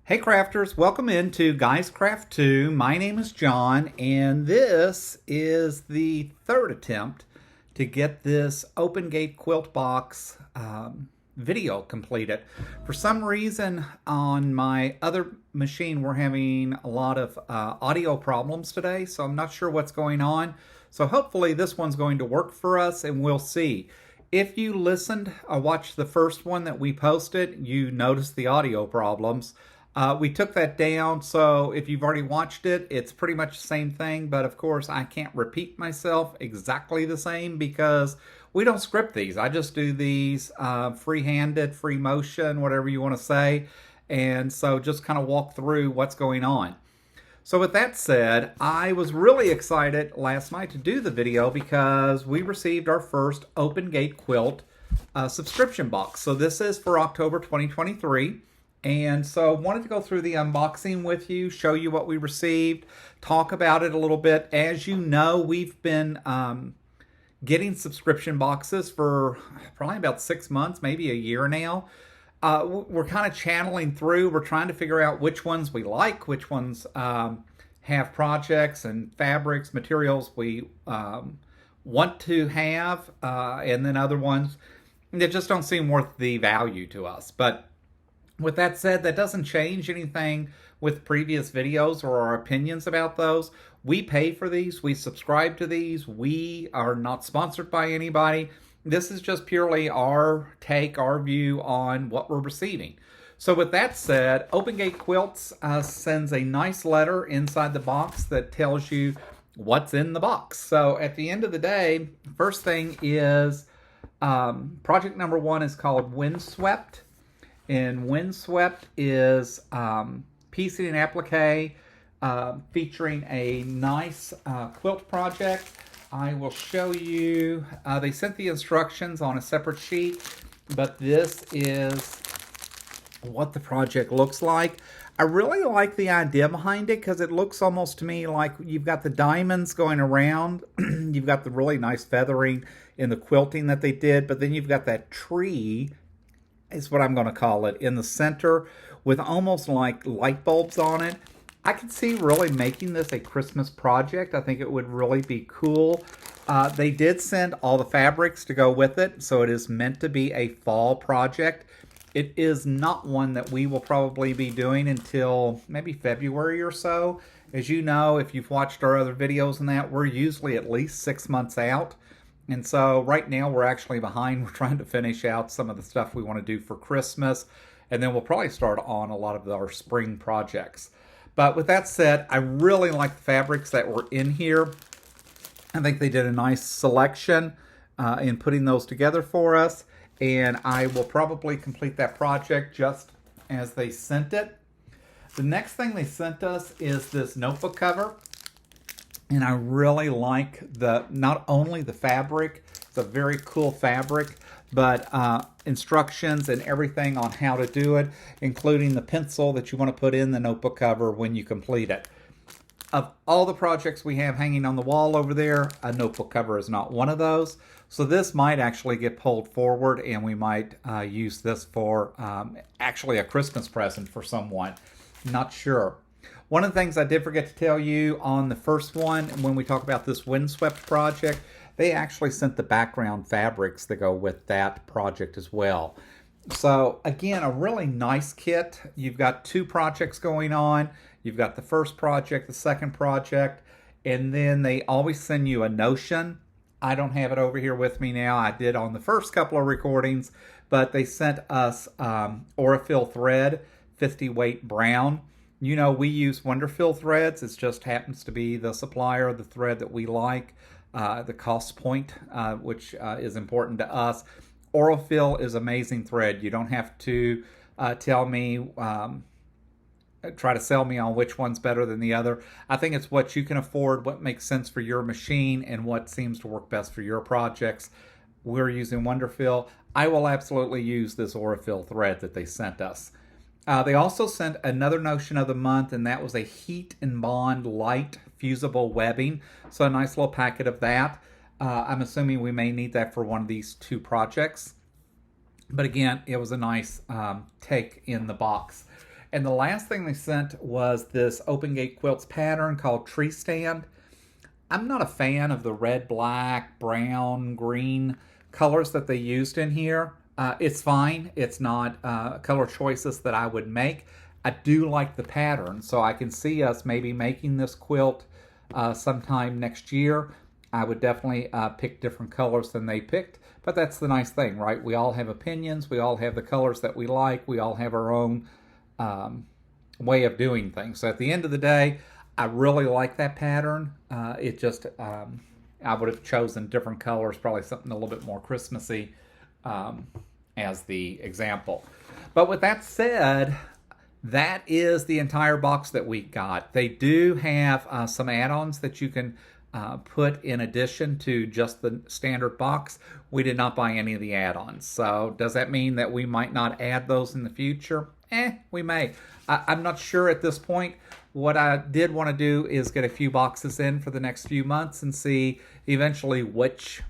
Hey crafters, welcome into Guys Craft 2. My name is John, and this is the third attempt to get this Open Gate Quilt box video completed. For some reason on my other machine we're having a lot of audio problems today, so I'm not sure what's going on. So hopefully this one's going to work for us and we'll see. If you listened or watched the first one that we posted, you noticed the audio problems. We took that down, so if you've already watched it, it's pretty much the same thing, but of course I can't repeat myself exactly the same because we don't script these. I just do these free-handed, free motion, whatever you want to say, and so just kind of walk through what's going on. So with that said, I was really excited last night to do the video because we received our first Open Gate Quilt subscription box. So this is for October 2023. And so I wanted to go through the unboxing with you, show you what we received, talk about it a little bit. As you know, we've been getting subscription boxes for probably about 6 months, maybe a year now. We're kind of channeling through. We're trying to figure out which ones we like, which ones have projects and fabrics, materials we want to have, and then other ones that just don't seem worth the value to us. But with that said, that doesn't change anything with previous videos or our opinions about those. We pay for these. We subscribe to these. We are not sponsored by anybody. This is just purely our take, our view on what we're receiving. So with that said, Open Gate Quilts sends a nice letter inside the box that tells you what's in the box. So at the end of the day, first thing is project number 1 is called Windswept. And Windswept is piecing and applique featuring a nice quilt project. I will show you, they sent the instructions on a separate sheet, but this is what the project looks like. I really like the idea behind it because it looks almost to me like you've got the diamonds going around, you've got the really nice feathering in the quilting that they did, but then you've got that tree is what I'm going to call it, in the center with almost like light bulbs on it. I could see really making this a Christmas project. I think it would really be cool. They did send all the fabrics to go with it, so it is meant to be a fall project. It is not one that we will probably be doing until maybe February or so. As you know, if you've watched our other videos and that, we're usually at least 6 months out. And so right now we're actually behind. We're trying to finish out some of the stuff we want to do for Christmas. And then we'll probably start on a lot of our spring projects. But with that said, I really like the fabrics that were in here. I think they did a nice selection in putting those together for us. And I will probably complete that project just as they sent it. The next thing they sent us is this notebook cover. And I really like not only the fabric, it's a very cool fabric, but instructions and everything on how to do it, including the pencil that you want to put in the notebook cover when you complete it. Of all the projects we have hanging on the wall over there, a notebook cover is not one of those. So this might actually get pulled forward and we might use this for actually a Christmas present for someone. Not sure. One of the things I did forget to tell you on the first one, when we talk about this Windswept project, they actually sent the background fabrics that go with that project as well. So again, a really nice kit. You've got 2 projects going on. You've got the first project, the second project, and then they always send you a notion. I don't have it over here with me now. I did on the first couple of recordings, but they sent us Aurifil thread, 50 weight brown. You know, we use Wonderfil threads. It just happens to be the supplier of the thread that we like, the cost point, which is important to us. Aurifil is amazing thread. You don't have to tell me, try to sell me on which one's better than the other. I think it's what you can afford, what makes sense for your machine, and what seems to work best for your projects. We're using Wonderfil. I will absolutely use this Aurifil thread that they sent us. They also sent another notion of the month, and that was a heat and bond light fusible webbing. So a nice little packet of that. I'm assuming we may need that for one of these 2 projects. But again, it was a nice take in the box. And the last thing they sent was this Open Gate Quilts pattern called Tree Stand. I'm not a fan of the red, black, brown, green colors that they used in here. It's fine. It's not color choices that I would make. I do like the pattern, so I can see us maybe making this quilt sometime next year. I would definitely pick different colors than they picked, but that's the nice thing, right? We all have opinions. We all have the colors that we like. We all have our own way of doing things. So at the end of the day, I really like that pattern. It just, I would have chosen different colors, probably something a little bit more Christmassy as the example. But with that said, that is the entire box that we got. They do have some add-ons that you can put in addition to just the standard box. We did not buy any of the add-ons. So does that mean that we might not add those in the future? We may. I'm not sure at this point. What I did want to do is get a few boxes in for the next few months and see eventually which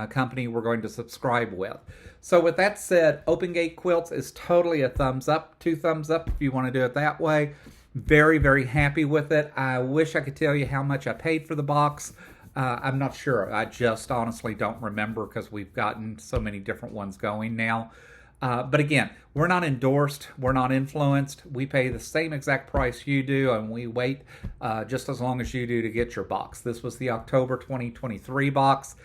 company we're going to subscribe with. So with that said, Open Gate Quilts is totally a thumbs up, 2 thumbs up if you want to do it that way. Very, very happy with it. I wish I could tell you how much I paid for the box. I'm not sure. I just honestly don't remember because we've gotten so many different ones going now. But again, we're not endorsed, we're not influenced. We pay the same exact price you do, and we wait just as long as you do to get your box. This was the October 2023 box.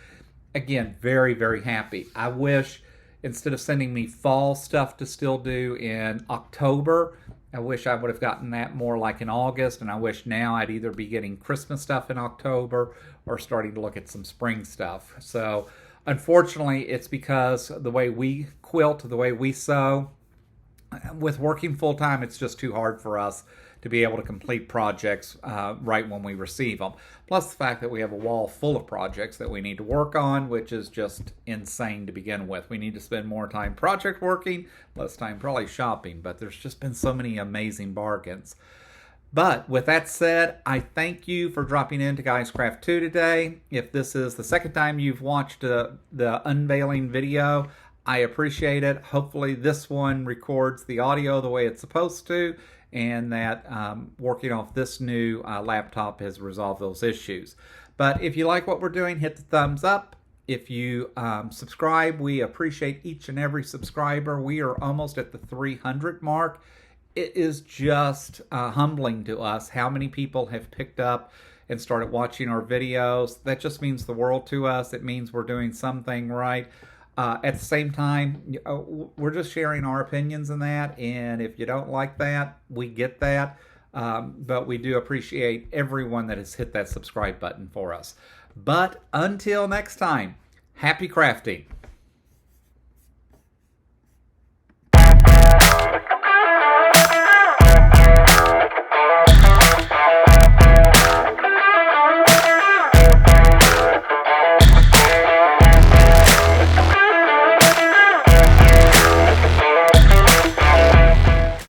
Again, very, very happy. I wish instead of sending me fall stuff to still do in October, I wish I would have gotten that more like in August, and I wish now I'd either be getting Christmas stuff in October or starting to look at some spring stuff. So unfortunately, it's because the way we quilt, the way we sew, with working full-time, it's just too hard for us to be able to complete projects right when we receive them. Plus the fact that we have a wall full of projects that we need to work on, which is just insane to begin with. We need to spend more time project working, less time probably shopping, but there's just been so many amazing bargains. But with that said, I thank you for dropping into Guys Craft 2 today. If this is the second time you've watched the unveiling video, I appreciate it. Hopefully this one records the audio the way it's supposed to, and that working off this new laptop has resolved those issues. But if you like what we're doing, hit the thumbs up. If you subscribe, we appreciate each and every subscriber. We are almost at the 300 mark. It is just humbling to us how many people have picked up and started watching our videos. That just means the world to us. It means we're doing something right. At the same time, we're just sharing our opinions in that, and if you don't like that, we get that, but we do appreciate everyone that has hit that subscribe button for us. But until next time, happy crafting!